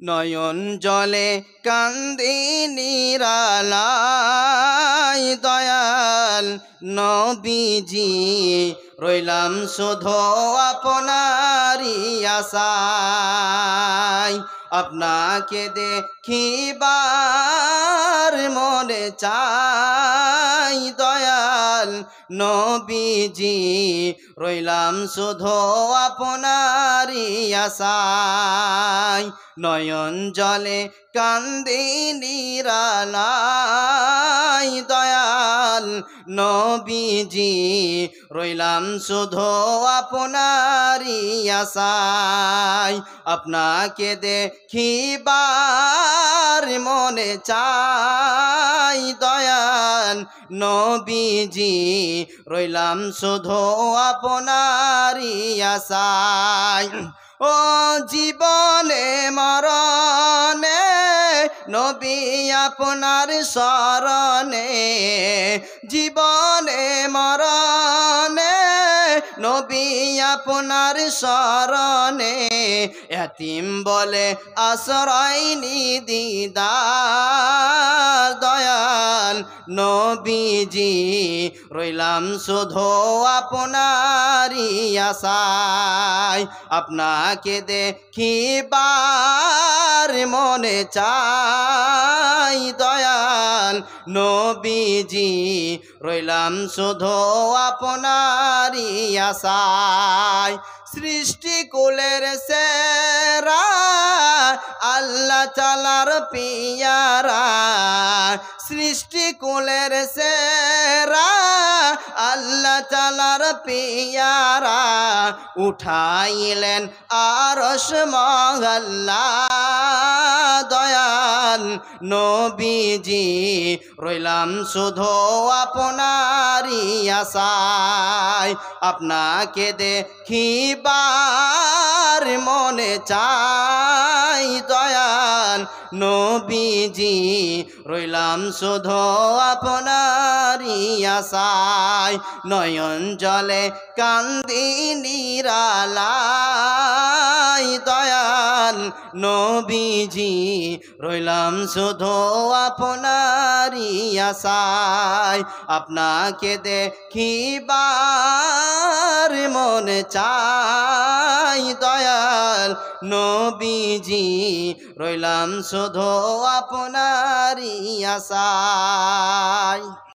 নয়ন জলে কান্দি নিরালাই দয়াল নবীজি রইলাম শুধু আপনারই আশায় আপনাকে দেখিবার মনে চাই দয়াল নবীজি রইলাম শুধু আপনারই আশায় নয়ন জলে কান্দি নিরালাই দয়াল নবীজি রইলাম শুধু আপনারই আশায় আপনাকে দেখিবার মনে চাই দয়াল নবীজি রইলাম শুধু আপনারই আশায় ও জীবনে মরণে নবী আপনার শরণে জীবনে মরণে নবী আপনার শরণে এতিম বলে আশ্রয় নিদিদার দয়াল নবীজি রইলাম শুধু আপনারই আশায় আপনাকে দেখিবার মনে চাই দয়াল নবীজি রইলাম শুধু আপনারই আশায় সৃষ্টি কুলের সেরা আল্লাহ তাআলার পিয়ারা সৃষ্টি কুলের সেরা আল্লাহ তাআলার পিয়ারা উঠাইলেন আরশ মহল্লা দয়াল নবীজি রইলাম শুধু আপনারই আশায় আপনাকে দেখিবার মনে চাই দয়াল নবীজি রইলাম শুধু আপনারই আশায় নয়ন জলে কান্দি নিরালাই দয়াল নবীজি রইলাম শুধু আপনারই আশায় আপনাকে দেখিবার মনে চাই দয়াল নবীজি রইলাম শুধু আপনারই আশায়।